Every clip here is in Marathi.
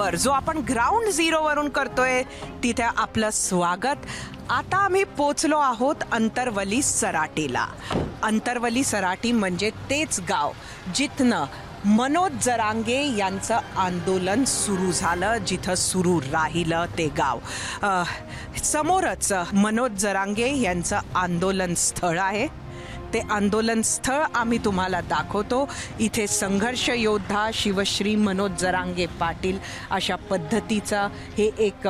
सफर जो आपण ग्राउंड झिरो वरून करतोय तिथे आपलं स्वागत। आता आम्ही पोचलो आहोत अंतरवली सराटीला। अंतरवली सराटी म्हणजे तेच गाव जिथनं मनोज जरांगे यांचं आंदोलन सुरू झालं, जिथं सुरू राहिलं ते गाव। समोरच मनोज जरांगे यांचं आंदोलन स्थळ आहे। ते आंदोलन स्थळ आम्ही तुम्हाला दाखवतो। इथे संघर्ष योद्धा शिवश्री मनोज जरांगे पाटील अशा पद्धतीचं हे एक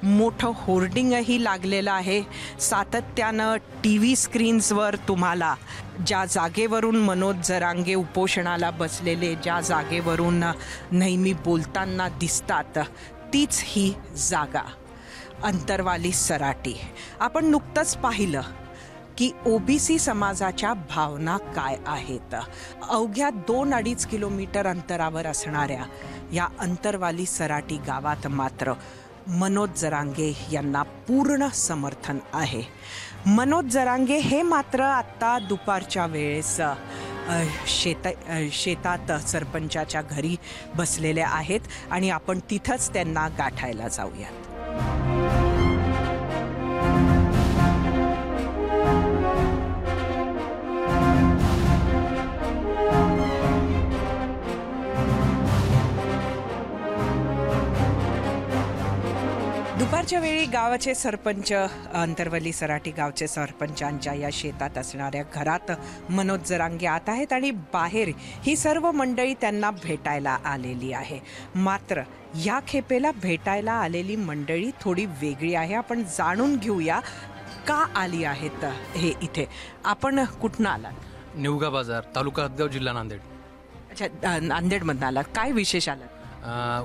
मोठं होर्डिंगही लागलेलं आहे। सातत्यानं TV स्क्रीन्सवर तुम्हाला ज्या जागेवरून मनोज जरांगे उपोषणाला बसलेले, ज्या जागेवरून नेहमी बोलताना दिसतात, तीच ही जागा अंतरवाली सराटी। आपण नुकतंच पाहिलं की OBC समाजाच्या भावना काय आहेत। अवघ्या 2-2.5 किलोमीटर अंतरावर असणाऱ्या या अंतरवाली सराटी गावात मात्र मनोज जरांगे यांना पूर्ण समर्थन आहे। मनोज जरांगे हे मात्र आत्ता दुपारच्या वेळेस शेतात सरपंचाच्या घरी बसलेले आहेत आणि आपण तिथंच त्यांना गाठायला जाऊयात। दुपारच्या वेळी गावाचे सरपंच, अंतरवली सराटी गावचे सरपंचांच्या या शेतात असणाऱ्या घरात मनोज जरांगे आत आहेत आणि बाहेर ही सर्व मंडळी त्यांना भेटायला आलेली आहे। मात्र या खेपेला भेटायला आलेली मंडळी थोडी वेगळी आहे। आपण जाणून घेऊया का आली आहेत हे इथे। आपण कुठनं आलात? निवगा बाजार, तालुका हदगाव, जिल्हा नांदेड। अच्छा, नांदेडमधून आलात। काय विशेष आलात?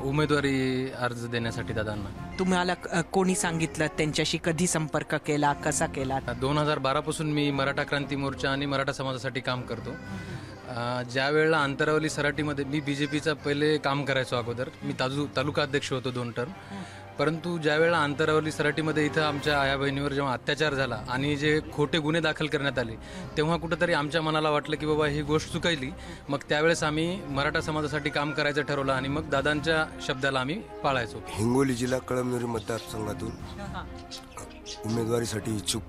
उमेदवारी अर्ज देण्यासाठी दादांना। तुम्हाला कोणी सांगितलं? त्यांच्याशी कधी संपर्क केला? कसा केला? 2012 पासून मी मराठा क्रांती मोर्चा आणि मराठा समाजासाठी काम करतो। ज्या वेळेला अंतरावली सराटीमध्ये मी BJPचा पहिले काम करायचो, अगोदर मी तालुका अध्यक्ष होतो 2 टर्म। परंतु ज्या वेळेला अंतरावली सराटीमध्ये इथं आमच्या आया बहिणीवर जेव्हा अत्याचार झाला आणि जे खोटे गुन्हे दाखल करण्यात आले, तेव्हा कुठंतरी आमच्या मनाला वाटलं की बाबा ही गोष्ट चुकायली। मग त्यावेळेस आम्ही मराठा समाजासाठी काम करायचं ठरवलं आणि मग दादांच्या शब्दाला आम्ही पाळायचो। हिंगोली जिल्हा कळमनुरी मतदारसंघातून उमेदवारीसाठी इच्छुक,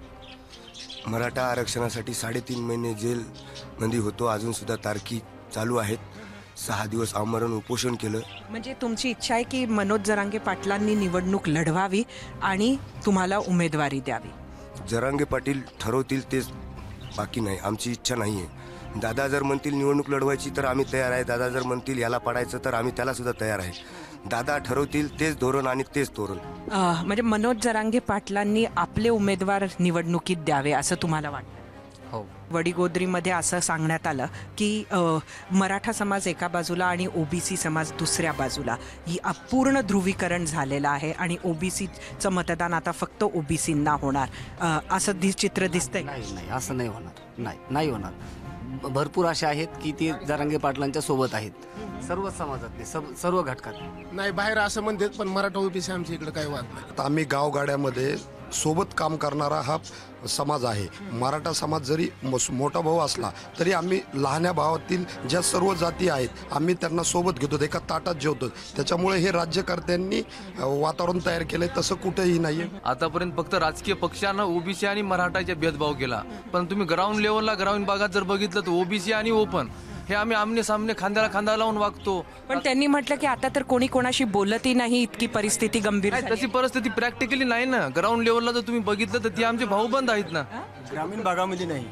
मराठा आरक्षणासाठी 3.5 महिने जेलमध्ये होतो। अजून सुद्धा तारखी चालू आहेत। 6 दिवस आमरण उपोषण केलं। म्हणजे तुमची इच्छा आहे की मनोज जरांगे पाटलांनी निवडणूक लढवावी आणि तुम्हाला उमेदवारी द्यावी? जरांगे पाटील ठरवतील तेच, बाकी नाही। आमची इच्छा नाही आहे। दादा जर म्हणतील निवडणूक लढवायची तर आम्ही तयार आहे। दादा जर म्हणतील याला पाडायचं तर आम्ही त्याला सुद्धा तयार आहे। दादा ठरवतील तेच धोरण आणि तेच धोरण। म्हणजे मनोज जरांगे पाटलांनी आपले उमेदवार निवडणुकीत द्यावे असं तुम्हाला वाटतं? हो। वडीगोद्रीमध्ये असं सांगण्यात आलं की मराठा समाज एका बाजूला आणि OBC समाज दुसऱ्या बाजूला, ही अपूर्ण ध्रुवीकरण झालेलं आहे आणि OBCचं मतदान आता फक्त OBCंना होणार असं चित्र दिसतंय। नाही, असं नाही होणार। नाही होणार। भरपूर असे आहेत की ते जरांगे पाटलांच्या सोबत आहेत, सर्व समाजातले, सर्व घटकात। नाही, बाहेर असं म्हणतात, पण मराठा OBC आमच्या इकडे काही वाद नाही। आम्ही गावगाड्यामध्ये सोबत काम करणारा हा समाज आहे। मराठा समाज जरी मोठा भाऊ असला तरी आम्ही लहान्या भावातील ज्या सर्व जाती आहेत आम्ही त्यांना सोबत घेतो, एका ताटात जेवतो। त्याच्यामुळे हे राज्यकर्त्यांनी वातावरण तयार केलंय, तसं कुठेही नाहीये। आतापर्यंत फक्त राजकीय पक्षांना OBC आणि मराठाचे भेदभाव केला, पण तुम्ही ग्राउंड लेवलला, ग्रामीण भागात जर बघितलं तर OBC आणि ओपन हे आम्ही आमने सामने खांद्याला खांदा लावून वागतो। पण त्यांनी म्हटलं की आता तर कोणी कोणाशी बोलतही नाही, इतकी परिस्थिती गंभीर आहे। तशी परिस्थिती प्रॅक्टिकली नाही ना। ग्राउंड लेवलला जर तुम्ही बघितलं तर ती आमचे भाऊबंद आहेत ना। ग्रामीण भागामध्ये नाही,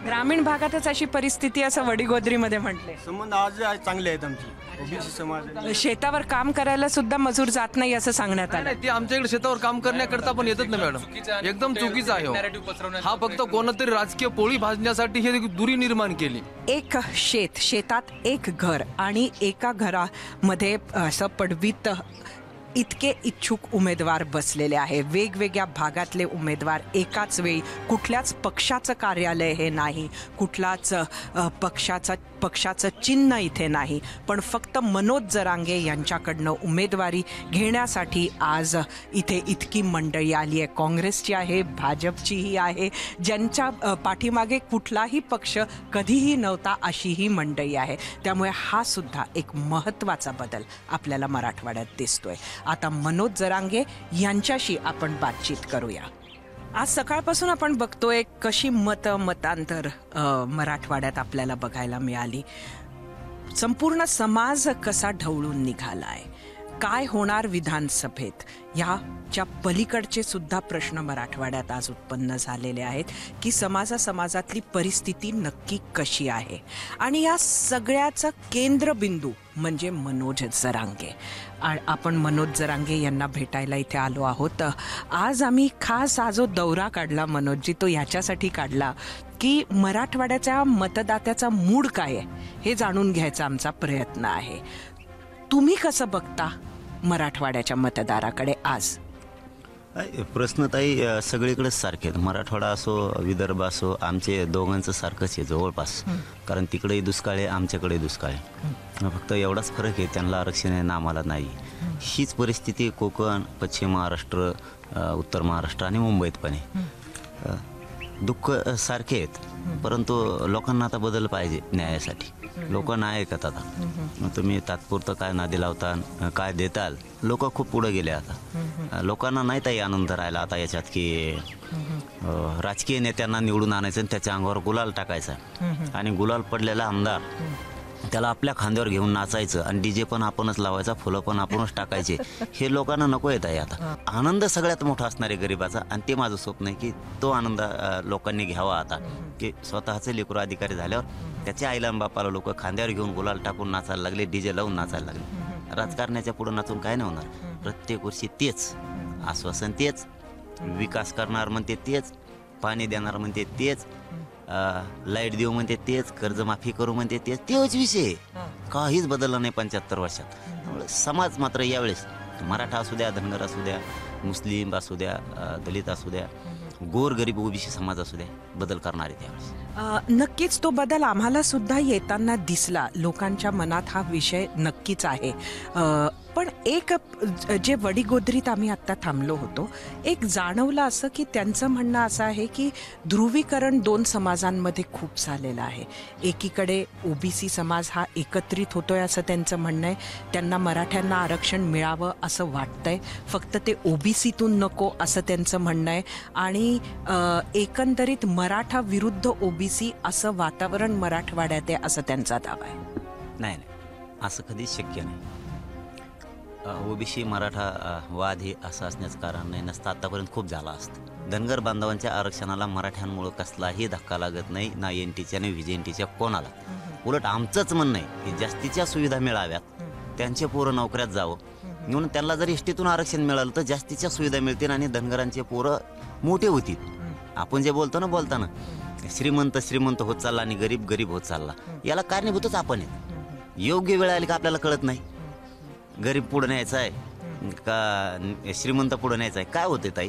ग्रामीण भागातच अशी परिस्थिती असं वडीगोद्रीमध्ये म्हटले। संबंध आज चांगले आहेत आमची OBC समाज। शेतावर काम करायला सुद्धा मजूर जात नाही असं सांगण्यात आलं। ते आमच्याकडे शेतावर काम करण्याकरता पण येतात ना मॅडम, एकदम चुकीचं आहे। हा फक्त कोणतरी राजकीय पोळी भाजण्यासाठी हे दुरी निर्माण केली। एक शेतात एक घर आणि एका घरामध्ये असं पडवीत इतके इच्छुक उमेदवार बसलेले आहे. वेगवेगळ्या भागातले उमेदवार एकाच वेळी. कुठल्याच पक्षाचं कार्यालय हे नाही, कुठलाच पक्षाचं चिन्ह इथे नाही, पण फक्त मनोज जरांगे यांच्याकडनं उमेदवारी घेण्यासाठी आज इथे इतकी मंडळी आली आहे. काँग्रेसची आहे, भाजपचीही आहे, ज्यांच्या पाठीमागे कुठलाही पक्ष कधीही नव्हता अशी ही मंडळी आहे. त्यामुळे हा सुद्धा एक महत्त्वाचा बदल आपल्याला मराठवाड्यात दिसतोय. आता मनोज जरांगे यांच्याशी आपण बातचीत करूया. आज सकाळपासून आपण बघतोय कशी मतांतर मराठवाड्यात आपल्याला बघायला मिळाली. संपूर्ण समाज कसा ढवळून निघालाय, काय होणार विधानसभेत, याच्या पलीकडचे सुद्धा प्रश्न मराठवाड्यात आज उत्पन्न झालेले आहेत की समाजातली परिस्थिती नक्की कशी आहे. आणि या सगळ्याचा केंद्रबिंदू म्हणजे मनोज जरांगे. आपण मनोज जरांगे यांना भेटायला इथे आलो आहोत. आज आम्ही खास जो दौरा काढला मनोजजी, तो याच्यासाठी काढला की मराठवाड्याच्या मतदात्याचा मूड काय आहे हे जाणून घ्यायचा आमचा प्रयत्न आहे. तुम्ही कसं बघता मराठवाड्याच्या मतदाराकडे आज? प्रश्न ताई सगळीकडेच सारखे आहेत. मराठवाडा असो, विदर्भ असो, आमचे दोघांचं सारखंच आहे जवळपास. कारण तिकडेही दुष्काळ आहे, आमच्याकडे दुष्काळ आहे. फक्त एवढाच फरक आहे, त्यांना आरक्षण आहे ना आम्हाला नाही. हीच परिस्थिती कोकण, पश्चिम महाराष्ट्र, उत्तर महाराष्ट्र आणि मुंबईत पण आहे. दुःख सारखे आहेत, परंतु लोकांना आता बदल पाहिजे न्यायासाठी. लोक नाही ऐकत आता. तुम्ही तात्पुरतं काय नादी लावता, काय देताल. लोक खूप पुढे गेले आता. लोकांना नाही ताई आनंद राहिला आता याच्यात की राजकीय नेत्यांना निवडून आणायचं आणि त्याच्या अंगावर गुलाल टाकायचा. आणि गुलाल पडलेला आमदार त्याला आपल्या खांद्यावर घेऊन नाचायचं आणि डीजे पण आपणच लावायचा, फुलं पण आपणच टाकायचे. हे लोकांना नको येत आहे आता. आनंद सगळ्यात मोठा असणार आहे गरिबाचा, आणि ते माझं स्वप्न आहे की तो आनंद लोकांनी घ्यावा आता. की स्वतःचे लेकरू अधिकारी झाल्यावर त्याच्या आईला आणि बापाला लोक खांद्यावर घेऊन गुलाल टाकून नाचायला लागले, डीजे लावून नाचायला लागले. राजकारणाच्या पुढे नाचून काय नाही होणार. प्रत्येक वर्षी तेच आश्वासन, तेच विकास करणार म्हणते तेच, पाणी देणार म्हणते तेच, लाईट देऊ म्हणते तेच, कर्जमाफी करू म्हणते तेच. तोच विषय, काहीच बदलला नाही 75 वर्षात. त्यामुळे समाज मात्र यावेळेस मराठा असू द्या, धनगर असू द्या, मुस्लिम असू द्या, दलित असू द्या, गोरगरीब ओबीसी समाज असू द्या, बदल करणार आहे त्यावेळेस. नक्कीच तो बदल आम्हाला सुद्धा येताना दिसला. लोकांच्या मनात हा विषय नक्कीच आहे. पण एक जे वडीगोद्रीत आम्ही आत्ता थांबलो होतो, एक जाणवलं असं की त्यांचं म्हणणं असं आहे की ध्रुवीकरण 2 समाजांमध्ये खूप झालेलं आहे. एकीकडे ओबीसी समाज हा एकत्रित होतोय असं त्यांचं म्हणणं आहे. त्यांना मराठ्यांना आरक्षण मिळावं असं वाटतंय, फक्त ते ओबीसीतून नको असं त्यांचं म्हणणं आहे. आणि एकंदरीत मराठा विरुद्ध ओबीसी असं वातावरण मराठवाड्यात आहे असं त्यांचा दावा आहे. नाही, असं कधीच शक्य नाही. ओबीसी मराठा वाद हे असं असण्याचं कारण नाही. नसतं आतापर्यंत खूप झाला असतं. धनगर बांधवांच्या आरक्षणाला मराठ्यांमुळं कसलाही धक्का लागत नाही, ना एनटीच्या नाही व्हीजेएनटीच्या कोणाला. उलट आमचंच म्हणणं आहे की जास्तीच्या सुविधा मिळाव्यात, त्यांचे पोरं नोकऱ्यात जावं, म्हणून त्यांना जर एसटीतून आरक्षण मिळालं तर जास्तीच्या सुविधा मिळतील आणि धनगरांचे पोरं मोठे होतील. आपण जे बोलतो ना बोलताना, श्रीमंत श्रीमंत होत चालला आणि गरीब गरीब होत चालला, याला कारणीभूतच आपण आहे. योग्य वेळ आली का आपल्याला कळत नाही गरीब पुढं न्यायचं आहे का श्रीमंत पुढं न्यायचं आहे. काय होते ताई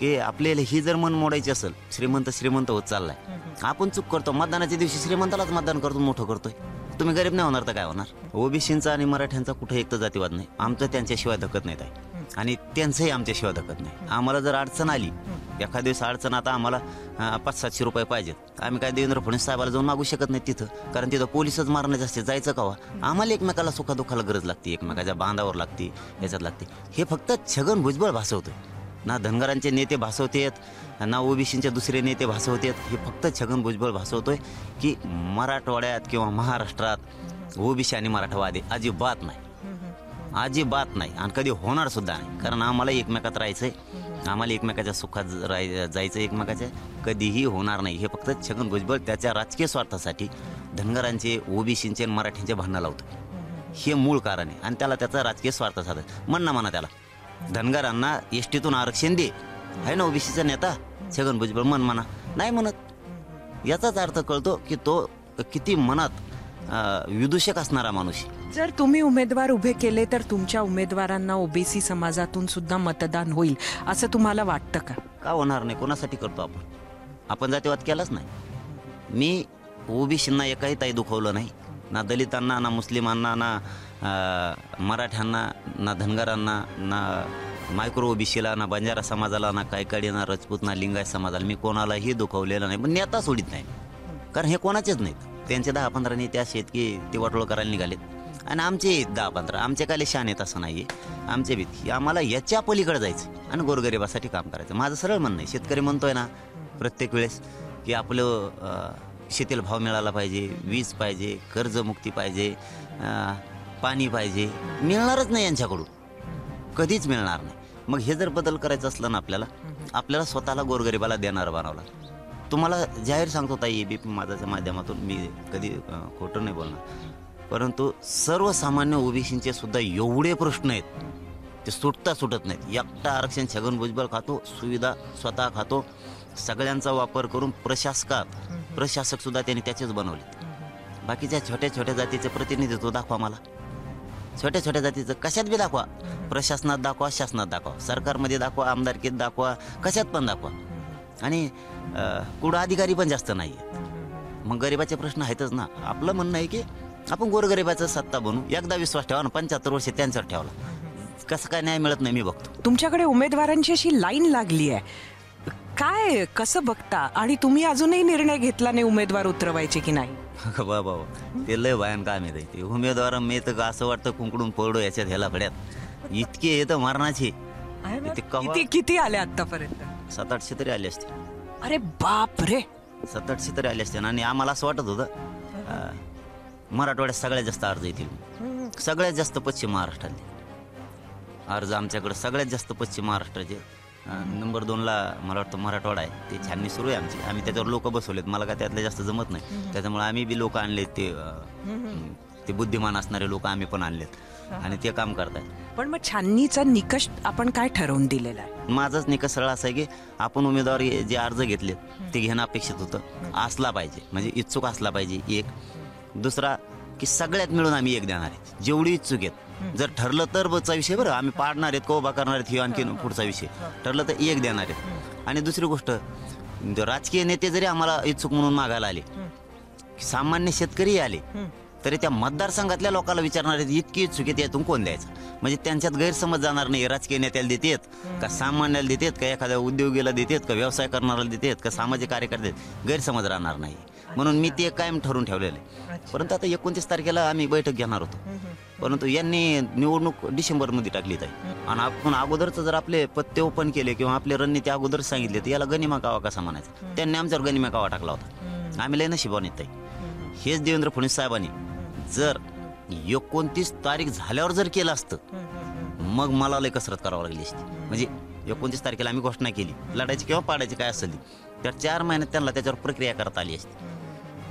की आपल्याला ही जर मन मोडायची असेल, श्रीमंत होत चाललाय, आपण चूक करतो. मतदानाच्या दिवशी श्रीमंतालाच मतदान करतो, मोठं करतोय. तुम्ही गरीब नाही होणार तर काय होणार. ओबीसींचा आणि मराठ्यांचा कुठे एक तर जातीवाद नाही. आमचं त्यांच्याशिवाय धकत नाही ताई, आणि त्यांचंही आमच्याशिवाय धकत नाही. आम्हाला जर अडचण आली, एखाद्या दिवस अडचण, आता आम्हाला 500-700 रुपये पाहिजेत, आम्ही काय देवेंद्र फडणवीस साहेबाला जाऊन मागू शकत नाही तिथं, कारण तिथं पोलिसच मारण्याचं असते. जायचं कवा? आम्हाला एकमेकाला सुखादुखाला गरज लागते, एकमेकाच्या बांधावर लागते, याच्यात लागते. हे फक्त छगन भुजबळ भासवतोय. ना धनगरांचे नेते भासवतेत, ना ओबीसींचे दुसरे नेते भासवतेत. हे फक्त छगन भुजबळ भासवतोय की मराठवाड्यात किंवा महाराष्ट्रात ओबीसी आणि मराठवादी अजिबात नाही, अजिबात नाही, आणि कधी होणार सुद्धा नाही. कारण आम्हाला एकमेकात राहायचंय, आम्हाला एकमेकाच्या सुखात जायचं, एकमेकाच्या कधीही होणार नाही. हे फक्त छगन भुजबळ त्याच्या राजकीय स्वार्थासाठी धनगरांचे, ओबीसींचे आणि मराठ्यांचे भांडणं लावतो. हे मूळ कारण आहे, आणि त्याला त्याचा राजकीय स्वार्थ साधत. म्हणा त्याला धनगरांना एसटीतून आरक्षण दे, आहे ना ओबीसीचा नेता छगन भुजबळ, म्हणा नाही म्हणत. याचाच अर्थ कळतो की तो किती मनात विदूषक असणारा माणूस आहे. जर तुम्ही उमेदवार उभे केले तर तुमच्या उमेदवारांना ओबीसी समाजातून सुद्धा मतदान होईल असं तुम्हाला वाटतं का? का होणार नाही? कोणासाठी करतो आपण? आपण जातीवाद केलाच नाही. मी ओबीसींना एकही ताई दुखवलं नाही, ना दलितांना, ना मुस्लिमांना, ना मराठ्यांना, ना धनगरांना, ना मायक्रो ओबीसीला, ना बंजारा समाजाला, ना कायकाडी, ना राजपूत, ना लिंगायत समाजाला मी कोणालाही दुखवलेलं नाही. पण नेता सोडित नाही, कारण हे कोणाचेच नाहीत. त्यांचे 10-15 नेते असे आहेत की ते वाटोळ करायला निघालेत, आणि आमचे 10-15 आमचे काय शान आहेत असं नाही आहे. आमचे भीती आम्हाला याच्या पलीकडे जायचं आणि गोरगरिबासाठी काम करायचं. माझं सरळ म्हणणं आहे. शेतकरी म्हणतोय ना प्रत्येक वेळेस की आपलं शेतीला भाव मिळाला पाहिजे, वीज पाहिजे, कर्जमुक्ती पाहिजे, पाणी पाहिजे. मिळणारच नाही यांच्याकडून, कधीच मिळणार नाही. मग हे जर बदल करायचं असलं ना आपल्याला स्वतःला गोरगरिबाला देणारं बनवलं. तुम्हाला जाहीर सांगतो ताई, बी माझ्याच्या माध्यमातून मी कधी खोटं नाही बोलणार, परंतु सर्वसामान्य ओबीसींचे सुद्धा एवढे प्रश्न आहेत ते सुटत नाहीत. एकटा आरक्षण छगन भुजबळ खातो, सुविधा स्वतः खातो, सगळ्यांचा वापर करून प्रशासक सुद्धा त्यांनी त्याचेच बनवले. बाकीच्या छोट्या छोट्या जातीचे प्रतिनिधित्व दाखवा मला, छोट्या छोट्या जातीचं कशात बी दाखवा, प्रशासनात दाखवा, शासनात दाखवा, सरकारमध्ये दाखवा, आमदारकीत दाखवा, कशात पण दाखवा. आणि कुठं अधिकारी पण जास्त नाही. मग गरिबाचे प्रश्न आहेतच ना. आपलं म्हणणं आहे की आपण गोरगरिबाचं सत्ता बनू. एकदा विश्वास ठेवा ना, 75 वर्ष त्यांच्यावर ठेवला, कसं काय न्याय मिळत नाही मी बघतो. तुमच्याकडे उमेदवारांची अशी लाईन लागली आहे, काय कसं बघता? आणि तुम्ही अजूनही निर्णय घेतला नाही उमेदवार उतरवायचे की नाही? बाबा ते लय भयान काम येते ते उमेदवार. मी तर असं वाटतं कुंकडून पडो याच्यात ह्याला पड्यात इतके येतं मारणाचे. किती आले आतापर्यंत? 700-800 तरी आले असते. अरे बाप रे, 700-800 तरी आले असते. आणि आम्हाला असं वाटत होतं मराठवाड्यात सगळ्यात जास्त अर्ज येतील, सगळ्यात जास्त पश्चिम महाराष्ट्रातले अर्ज आमच्याकडे, सगळ्यात जास्त पश्चिम महाराष्ट्राचे. नंबर 2ला मला वाटतं मराठवाडा आहे. ते छाननी सुरू आहे आमची. आम्ही त्याच्यावर लोक बसवलेत. मला काय त्यातले जास्त जमत नाही, त्याच्यामुळे आम्ही बी लोक आणलेत. ते बुद्धिमान असणारे लोक आम्ही पण आणलेत आणि ते काम करतायत. पण मग छाननीचा निकष आपण काय ठरवून दिलेला आहे? माझाच निकष सरळ असा आहे की आपण उमेदवार जे अर्ज घेतले ते घेणं अपेक्षित होतं, असला पाहिजे, म्हणजे इच्छुक असला पाहिजे एक. दुसरा की सगळ्यात मिळून आम्ही एक देणार आहेत, जेवढी इच्छुक आहेत. जर ठरलं तर बचा विषय, बरं आम्ही पाडणार आहेत, कोबा करणार आहेत, ही आणखी पुढचा विषय. ठरलं तर एक देणार आहेत. आणि दुसरी गोष्ट, राजकीय नेते जरी आम्हाला इच्छुक म्हणून मागायला आले, सामान्य शेतकरी आले, तरी त्या मतदारसंघातल्या लोकांना विचारणार आहेत इतकी इच्छुक आहेत, यातून कोण द्यायचं. म्हणजे त्यांच्यात गैरसमज जाणार नाही. राजकीय नेत्याला देतात का, सामान्याला देतात का, एखाद्या उद्योगीला देतात का, व्यवसाय करणाऱ्याला देतात का, सामाजिक कार्यकर्ते, गैरसमज राहणार नाही. म्हणून मी ते कायम ठरवून ठेवलेलं आहे. परंतु आता 29 तारखेला आम्ही बैठक घेणार होतो, परंतु यांनी निवडणूक डिसेंबरमध्ये टाकली आहे. आणि आपण अगोदरच जर आपले पत्ते ओपन केले किंवा आपले रणनीती अगोदर सांगितले तर याला गनिमा कावा कसा म्हणायचा. त्यांनी आमच्यावर गनिमा कावा टाकला होता. आम्ही लय नशिबाने येत आहे. हेच देवेंद्र फडणवीस साहेबांनी जर 29 तारीख झाल्यावर जर केलं असतं, मग मला लय कसरत करावं लागली असती. म्हणजे 29 तारखेला आम्ही घोषणा केली लढायची किंवा पाडायची काय असेल तर 4 महिन्यात त्यांना त्याच्यावर प्रक्रिया करता आली असती.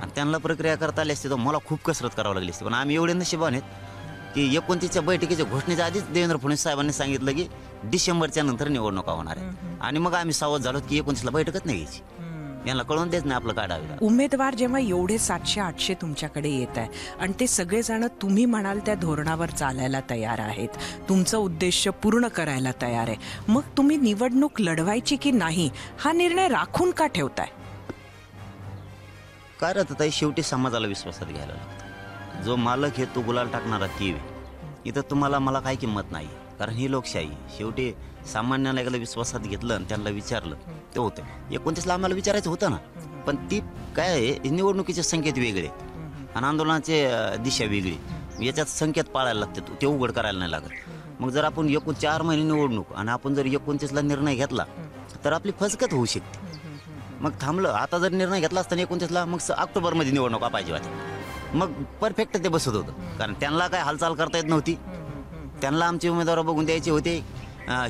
आणि त्यांना प्रक्रिया करता आली असती तर मला खूप कसरत करावं लागली असती. पण आम्ही एवढे नशिबाने आहेत की 29च्या बैठकीच्या घोषणेच्या आधीच देवेंद्र फडणवीस साहेबांनी सांगितलं की डिसेंबरच्या नंतर निवडणुका होणार आहे. आणि मग आम्ही सावध झालो की 29ला बैठकच नाही घ्यायची. यांना कळून देत नाही आपलं काढावे. उमेदवार जेव्हा एवढे 700-800 तुमच्याकडे येत आहे आणि ते सगळेजण तुम्ही म्हणाल त्या धोरणावर चालायला तयार आहेत, तुमचं उद्देश पूर्ण करायला तयार आहे, मग तुम्ही निवडणूक लढवायची की नाही हा निर्णय राखून का ठेवताय? काय राहतं ताई, शेवटी समाजाला विश्वासात घ्यायला लागतं. जो मालक हे तो गुलाल टाकणारा ती इथं तुम्हाला मला काय किंमत नाही, कारण ही लोकशाही. शेवटी सामान्याला एकदा विश्वासात घेतलं आणि त्यांना विचारलं ते होतं. 29ला आम्हाला विचारायचं होतं ना, पण ती काय आहे, निवडणुकीचे संकेत वेगळे आणि आंदोलनाचे दिशा वेगळी. याच्यात संकेत पाळायला लागते, ते उघड करायला नाही लागत. मग जर आपण 4 महिने निवडणूक आणि आपण जर 29ला निर्णय घेतला तर आपली फसगत होऊ शकते. मग थांबलं. आता जर निर्णय घेतला असता 29ला, मग ऑक्टोबरमध्ये निवडणूक पाहिजे होती, मग परफेक्ट ते बसत होतं. कारण त्यांना काय हालचाल करता येत नव्हती. त्यांना आमचे उमेदवार बघून द्यायचे होते,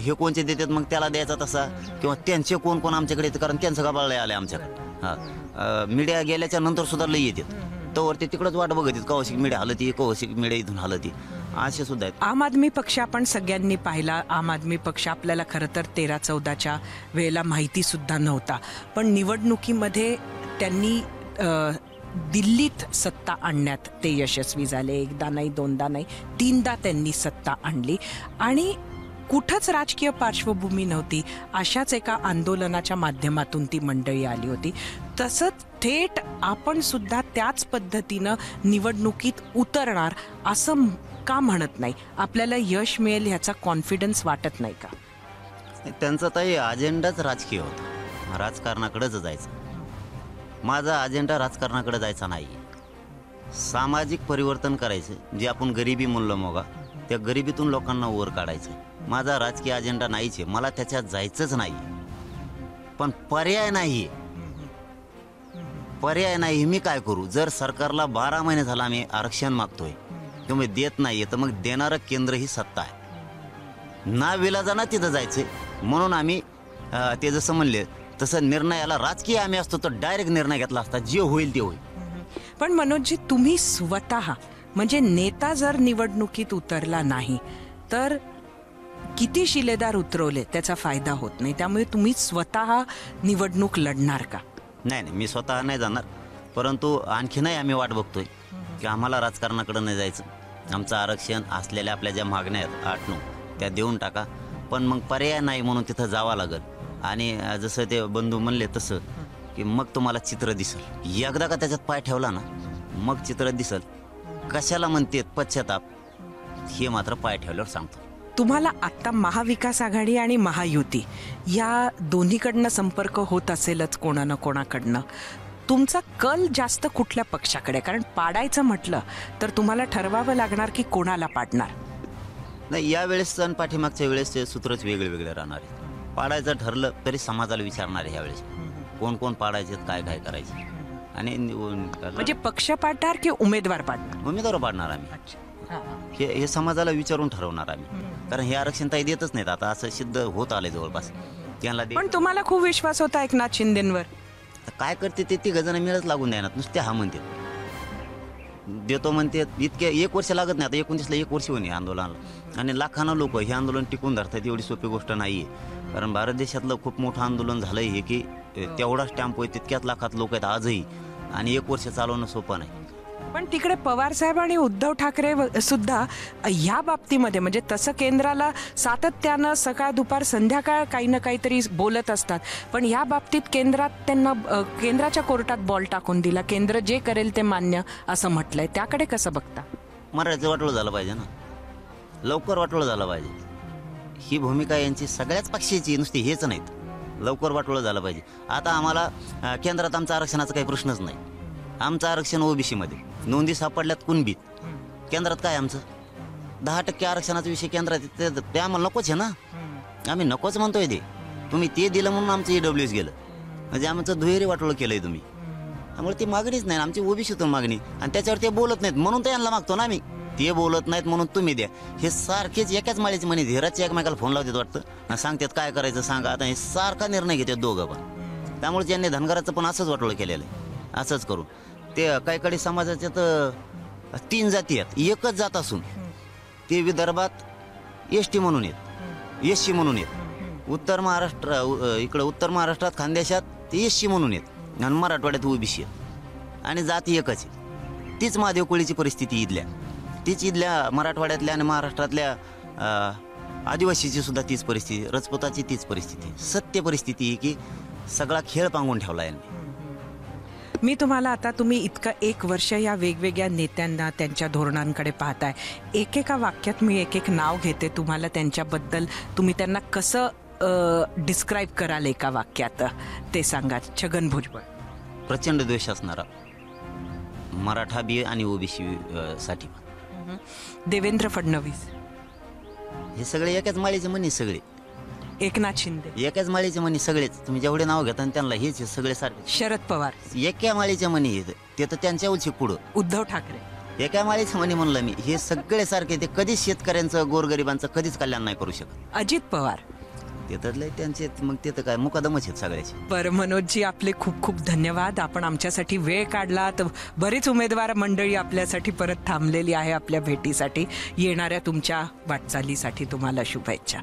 हे कोणचे देतात मग त्याला द्यायचा तसा, किंवा त्यांचे कोण कोण आमच्याकडे येतं, कारण त्यांचं गाबाळ आलं आमच्याकडे. मीडिया गेल्याच्या नंतर सुद्धा लई येतात, तोवर ते तिकडंच वाट बघत आहेत, कौशिक मीडिया हलती, कौशिक मीडिया इथून हलती, असे सुद्धा आहेत. आम आदमी पक्ष आपण सगळ्यांनी पाहिला. आम आदमी पक्ष आपल्याला खरं तर 13-14च्या वेळेला माहिती सुद्धा नव्हता, पण निवडणुकीमध्ये त्यांनी दिल्लीत सत्ता आणण्यात ते यशस्वी झाले. एकदा नाही, दोनदा नाही, 3दा त्यांनी सत्ता आणली आणि कुठंच राजकीय पार्श्वभूमी नव्हती. अशाच एका आंदोलनाच्या माध्यमातून ती मंडळी आली होती. तसंच थेट आपण सुद्धा त्याच पद्धतीनं निवडणुकीत उतरणार असं का म्हणत नाही? आपल्याला यश मिळेल ह्याचा कॉन्फिडन्स वाटत नाही का? त्यांचा ताई अजेंडाच राजकीय होता, राजकारणाकडेच जायचं. माझा अजेंडा राजकारणाकडे जायचा नाही. सामाजिक परिवर्तन करायचं, जे आपण गरिबी म्हणलं मोगा, त्या गरिबीतून लोकांना वर काढायचं. माझा राजकीय अजेंडा नाहीच आहे, मला त्याच्यात जायचंच नाही. पण पर्याय नाही, पर्याय नाही. मी काय करू? जर सरकारला 12 महिने झाला आम्ही आरक्षण मागतोय, तुम्ही देत नाहीये, तर मग देणारं केंद्र ही सत्ता आहे. ना विलाजाना तिथं जायचं. म्हणून आम्ही ते जसं म्हणले तसं निर्णयाला राजकीय आम्ही असतो तर डायरेक्ट निर्णय घेतला असता, जे होईल ते होईल. पण मनोजजी, तुम्ही स्वतः म्हणजे नेता जर निवडणुकीत उतरला नाही तर किती शिलेदार उतरवले त्याचा फायदा होत नाही. त्यामुळे तुम्ही स्वतः निवडणूक लढणार का? नाही, मी स्वतः नाही जाणार. परंतु आणखीनही आम्ही वाट बघतोय की आम्हाला राजकारणाकडे नाही जायचं. आमचं आरक्षण असलेल्या आपल्या ज्या मागण्या आहेत 8-9 त्या देऊन टाका. पण मग पर्याय नाही म्हणून तिथं जावं लागेल. आणि जसं ते बंधू म्हणले तसं की मग तुम्हाला चित्र दिसल. एकदा का त्याच्यात पाय ठेवला ना मग चित्र दिसल. कशाला म्हणते पश्चाताप, हे मात्र पाय ठेवल्यावर सांगतो. तुम्हाला आता महाविकास आघाडी आणि महायुती या दोन्हीकडनं संपर्क होत असेलच कोणा ना कोणाकडनं. तुमचा कल जास्त कुठल्या पक्षाकडे? कारण पाडायचं म्हटलं तर तुम्हाला ठरवावं लागणार की कोणाला पाडणार. नाही, यावेळेस आणि पाठीमागच्या वेळेस सूत्रच वेगळे वेगळे राहणार आहे. पाडायचं ठरलं तरी समाजाला विचारणार आहे यावेळेस कोण कोण पाडायचे, काय काय करायचे. आणि म्हणजे पक्ष पाडणार की उमेदवार पाडणार? उमेदवार पाडणार आम्ही. हे समाजाला विचारून ठरवणार आम्ही. कारण हे आरक्षण ताई देतच नाहीत. आता असं सिद्ध होत आले जवळपास. त्यांना पण तुम्हाला खूप विश्वास होता एकनाथ शिंदेवर. काय करते ते 3 जण मिळत लागून द्यायनात. नुसते हा म्हणते देतो म्हणते. इतके 1 वर्ष लागत नाही. आता 29ला 1 वर्ष होणे आंदोलनाला. आणि लाखांना लोक हे आंदोलन टिकून धरतात. एवढी सोपी गोष्ट नाहीये. कारण भारत देशातलं खूप मोठं आंदोलन झालंय हे की तेवढा स्टॅम्प आहे, तितक्यात लाखात लोक आहेत आजही. आणि 1 वर्ष चालवणं सोपं नाही. पण तिकडे पवार साहेब आणि उद्धव ठाकरे सुद्धा ह्या बाबतीमध्ये म्हणजे तसं केंद्राला सातत्यानं सकाळ दुपार संध्याकाळ काही ना काहीतरी बोलत असतात. पण या बाबतीत केंद्रात त्यांना केंद्राच्या कोर्टात बॉल टाकून दिला. केंद्र जे करेल ते मान्य असं म्हटलंय. त्याकडे कसं बघता? मराठीचं वाटोळं झालं पाहिजे ना, लवकर वाटोळं झालं पाहिजे. ही भूमिका यांची सगळ्याच पक्षाची, नुसती हेच नाहीत. लवकर वाटोळं झालं पाहिजे. आता आम्हाला केंद्रात आमचा आरक्षणाचा काही प्रश्नच नाही. आमचं आरक्षण ओबीसीमध्ये नोंदी सापडल्यात कुणबीत. केंद्रात काय आमचं 10% आरक्षणाचा विषय केंद्रात ते आम्हाला नकोच आहे ना. आम्ही नकोच म्हणतोय. ते तुम्ही ते दिलं म्हणून आमचं EWS गेलं. म्हणजे आमचं दुहेरी वाटोळं केलंय तुम्ही. त्यामुळे ती मागणीच नाही आमची ओबीसीतून मागणी. आणि त्याच्यावर ते बोलत नाहीत म्हणून तर यांना मागतो ना आम्ही. ते बोलत नाहीत म्हणून तुम्ही द्या. हे सारखेच एकाच माळीचे म्हणे धीराजच्या एकमेकाला फोन लावतात वाटतं, सांगतात काय करायचं सांगा. आता हे सारखा निर्णय घेतात दोघं पण. त्यामुळे त्यांनी धनगराचं पण असंच वाटोळं केलेलं आहे. असंच करून ते काही समाजाच्या तर 3 जाती आहेत, एकच जात असून ते विदर्भात ST म्हणून येत, SC म्हणून येत. उत्तर उत्तर महाराष्ट्रात खानदेशात ते SC म्हणून येत आणि मराठवाड्यात OBC आहेत. आणि जाती एकच आहे. तीच महादेव कोळीची परिस्थिती तीच इथल्या मराठवाड्यातल्या आणि महाराष्ट्रातल्या आदिवासीची सुद्धा तीच परिस्थिती, राजपुताची तीच परिस्थिती. सत्य परिस्थिती आहे की सगळा खेळ पांगून ठेवला यांनी. मी तुम्हाला आता तुम्ही इतकं 1 वर्ष या वेगवेगळ्या नेत्यांना त्यांच्या धोरणांकडे पाहताय. एकेका वाक्यात मी एक नाव घेते तुम्हाला त्यांच्याबद्दल. तुम्ही त्यांना कसं डिस्क्राईब कराल एका वाक्यात ते सांगा. छगन भुजबळ. प्रचंड द्वेष असणारा, मराठा बी आणि OBC साठी. देवेंद्र फडणवीस. हे सगळे एकाच माळीचे म्हणी. सगळे एकनाथ शिंदे. एकाच माळीचे म्हणी सगळेच. तुम्ही जेवढे नाव घेता त्यांना हेच सगळे सारखे. शरद पवार. एका माळीच्या म्हणी आहेत ते तर त्यांच्या उची पुढं. उद्धव ठाकरे. एका माळीचे म्हणी म्हणलं मी. हे सगळे सारखे. ते कधीच शेतकऱ्यांचं गोरगरिबांचं कधीच कल्याण नाही करू शकत. अजित पवार. ते तर त्यांचे मग ते तर काय मुकादमच आहेत सगळ्याचे. बरं मनोजजी, आपले खूप खूप धन्यवाद. आपण आमच्यासाठी वेळ काढला. तर बरीच उमेदवार मंडळी आपल्यासाठी परत थांबलेली आहे आपल्या भेटीसाठी. येणाऱ्या तुमच्या वाटचालीसाठी तुम्हाला शुभेच्छा.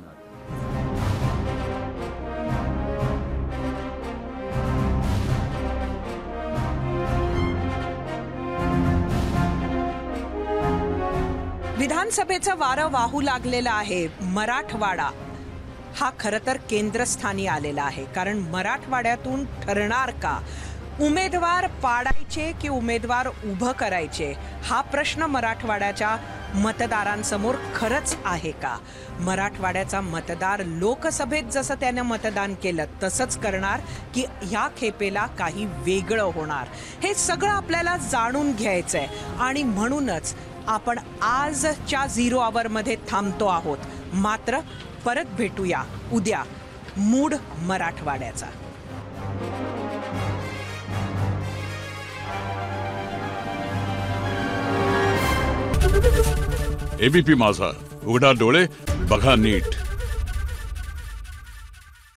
विधानसभेचं वारं वाहू लागलेलं आहे. मराठवाडा हा खरं तर केंद्रस्थानी आलेला आहे, कारण मराठवाड्यातून ठरणार का उमेदवार पाडायचे की उमेदवार उभं करायचे, हा प्रश्न मराठवाड्याच्या मतदारांसमोर खरंच आहे का? मराठवाड्याचा मतदार लोकसभेत जसं त्यानं मतदान केलं तसंच करणार की ह्या खेपेला काही वेगळं होणार, हे सगळं आपल्याला जाणून घ्यायचंय. आणि म्हणूनच आपण आजच्या 0 आवरमध्ये थांबतो आहोत. मात्र परत भेटूया उद्या मूड मराठवाड्याचा. एबीपी माझा, उघडा डोळे बघा नीट.